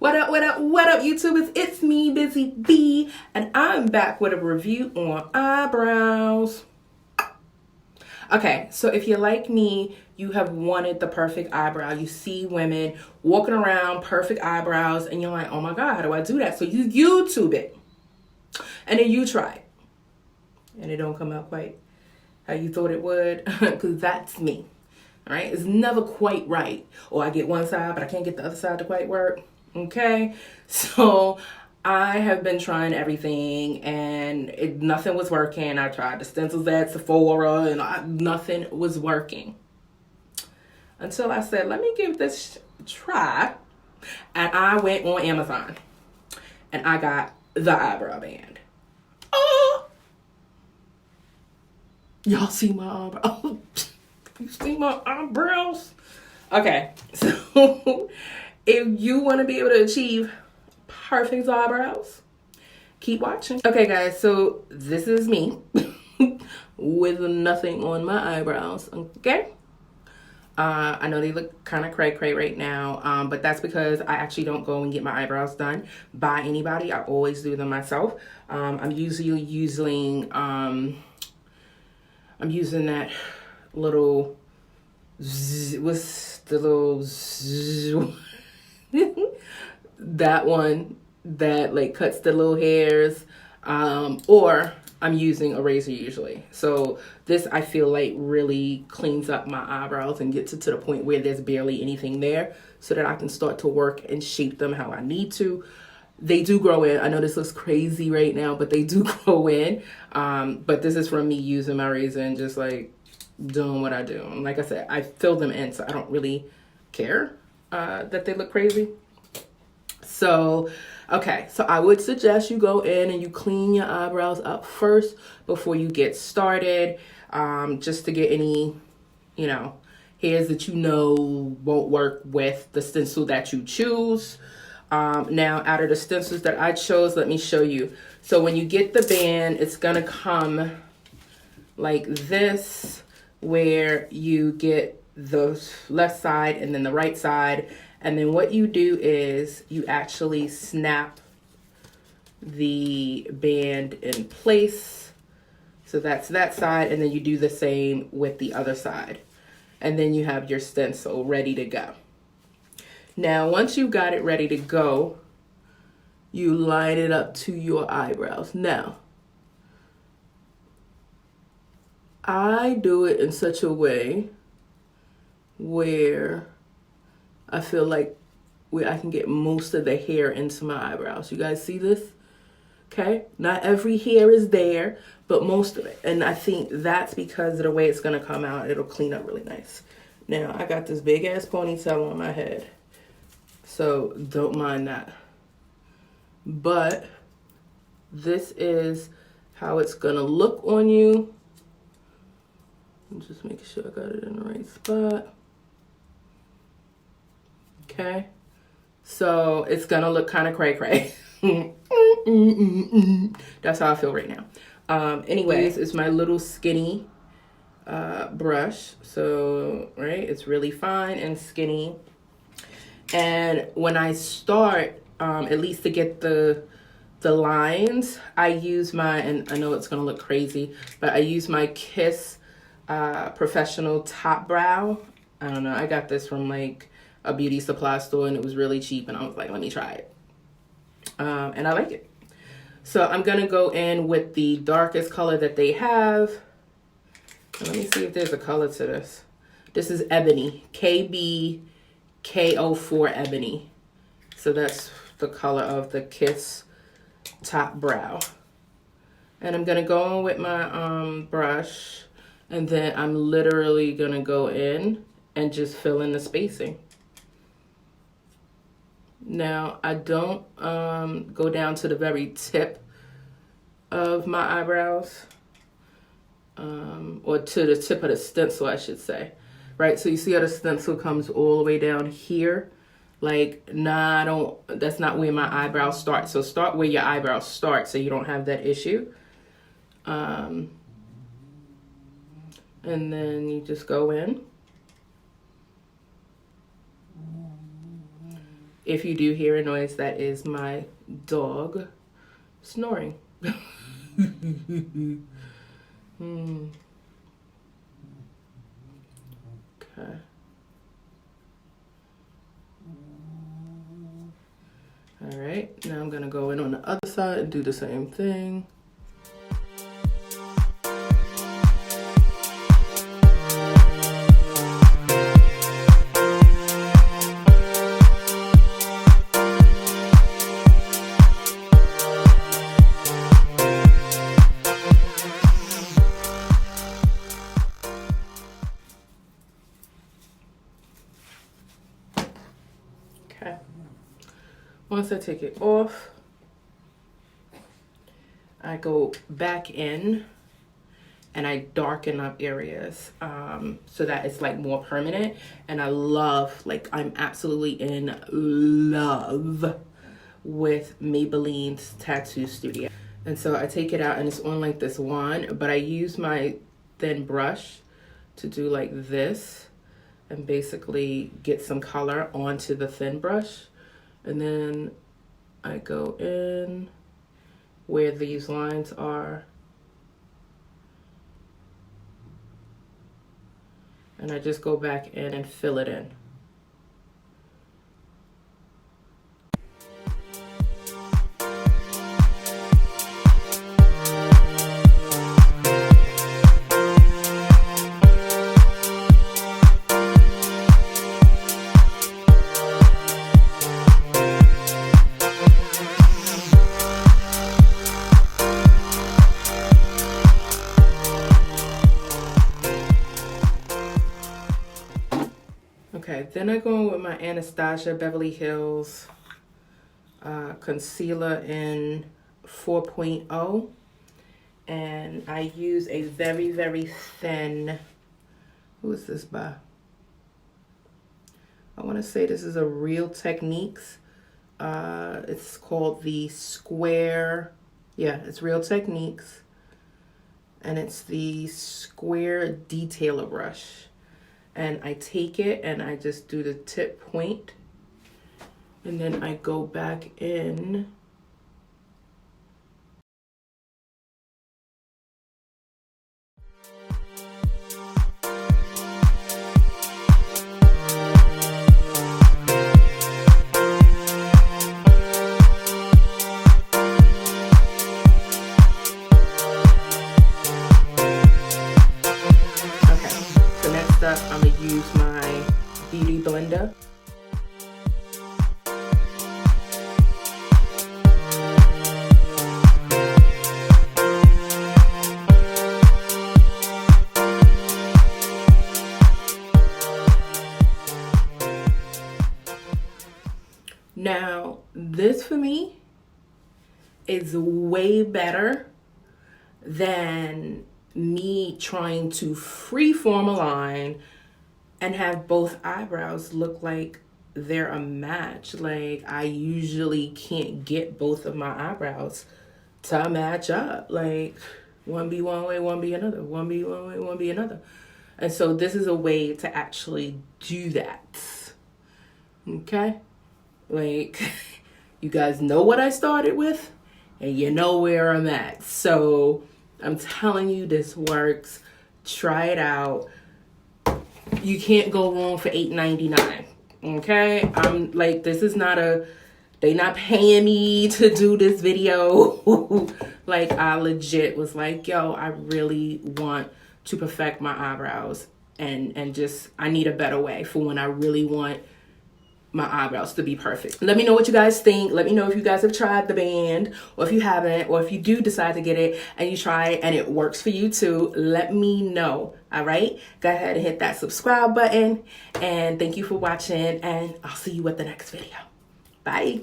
What up, YouTubers? It's me, Busy Bee, and I'm back with a review on eyebrows. Okay, so if you're like me, you have wanted the perfect eyebrow. You see women walking around, perfect eyebrows, and you're like, oh my God, how do I do that? So you YouTube it, and then you try it, and it don't come out quite how you thought it would, because that's me. All right, it's never quite right. Or I get one side, but I can't get the other side to quite work. Okay, so I have been trying everything, and nothing was working. I tried the stencils at Sephora, and nothing was working. Until I said, let me give this a try. And I went on Amazon, and I got the eyebrow band. Oh! Y'all see my eyebrows? You see my eyebrows? Okay, so if you want to be able to achieve perfect eyebrows, keep watching. Okay, guys, so this is me with nothing on my eyebrows, okay? I know they look kind of cray-cray right now, but that's because I actually don't go and get my eyebrows done by anybody. I always do them myself. I'm usually using that little what's the little that one that like cuts the little hairs, or I'm using a razor usually. So this, I feel like, really cleans up my eyebrows and gets it to the point where there's barely anything there, so that I can start to work and shape them how I need to. They do grow in. I know this looks crazy right now, but they do grow in. But this is from me using my razor and just like doing what I do. And like I said, I fill them in, so I don't really care that they look crazy. So, okay, so I would suggest you go in and you clean your eyebrows up first before you get started, just to get any, hairs that won't work with the stencil that you choose. Now, out of the stencils that I chose, let me show you. So when you get the band, it's going to come like this, where you get the left side and then the right side. And then what you do is you actually snap the band in place. So that's that side. And then you do the same with the other side. And then you have your stencil ready to go. Now, once you got it ready to go, you line it up to your eyebrows. Now, I do it in such a way where I feel like I can get most of the hair into my eyebrows. You guys see this? Okay, not every hair is there, but most of it. And I think that's because of the way it's going to come out. It'll clean up really nice. Now, I got this big ass ponytail on my head, so don't mind that. But this is how it's going to look on you. I'm just making sure I got it in the right spot. Okay, so it's gonna look kind of cray-cray. That's how I feel right now. Anyways, it's my little skinny brush. So, right, it's really fine and skinny. And when I start, at least to get the lines, I use and I know it's gonna look crazy, but I use my Kiss Professional Top Brow. I don't know, I got this from like a beauty supply store, and it was really cheap, and I was like, let me try it. And I like it. So I'm gonna go in with the darkest color that they have. And let me see if there's a color to this. This is Ebony, KBK04 Ebony. So that's the color of the Kiss Top Brow. And I'm gonna go in with my brush, and then I'm literally gonna go in and just fill in the spacing. Now, I don't go down to the very tip of my eyebrows, or to the tip of the stencil, I should say. Right, so you see how the stencil comes all the way down here? Like, nah, that's not where my eyebrows start. So start where your eyebrows start so you don't have that issue. And then you just go in. If you do hear a noise, that is my dog snoring. Okay. All right, now I'm gonna go in on the other side and do the same thing. Okay. Once I take it off, I go back in and I darken up areas so that it's like more permanent. And I love, like, I'm absolutely in love with Maybelline's Tattoo Studio. And so I take it out and it's on like this wand, but I use my thin brush to do like this and basically get some color onto the thin brush. And then I go in where these lines are. And I just go back in and fill it in. Okay, then I go with my Anastasia Beverly Hills concealer in 4.0, and I use a very, very thin, who is this by? I want to say this is a Real Techniques. It's called the Square, yeah, it's Real Techniques, and it's the Square Detailer Brush. And I take it and I just do the tip point. And then I go back in. I'm going to use my Beauty Blender. Now, this for me is way better than me trying to freeform a line and have both eyebrows look like they're a match. Like, I usually can't get both of my eyebrows to match up. Like, one be one way, one be another. One be one way, one be another. And so this is a way to actually do that. Okay? Like, you guys know what I started with, and you know where I'm at. So I'm telling you, this works. Try it out. You can't go wrong for $8.99. Okay? I'm like, this is not they not paying me to do this video. Like, I legit was like, yo, I really want to perfect my eyebrows and just, I need a better way for when I really want my eyebrows to be perfect. Let me know what you guys think. Let me know if you guys have tried the band, or if you haven't, or if you do decide to get it and you try it and it works for you too. Let me know. All right, go ahead and hit that subscribe button, and thank you for watching, and I'll see you at the next video. Bye.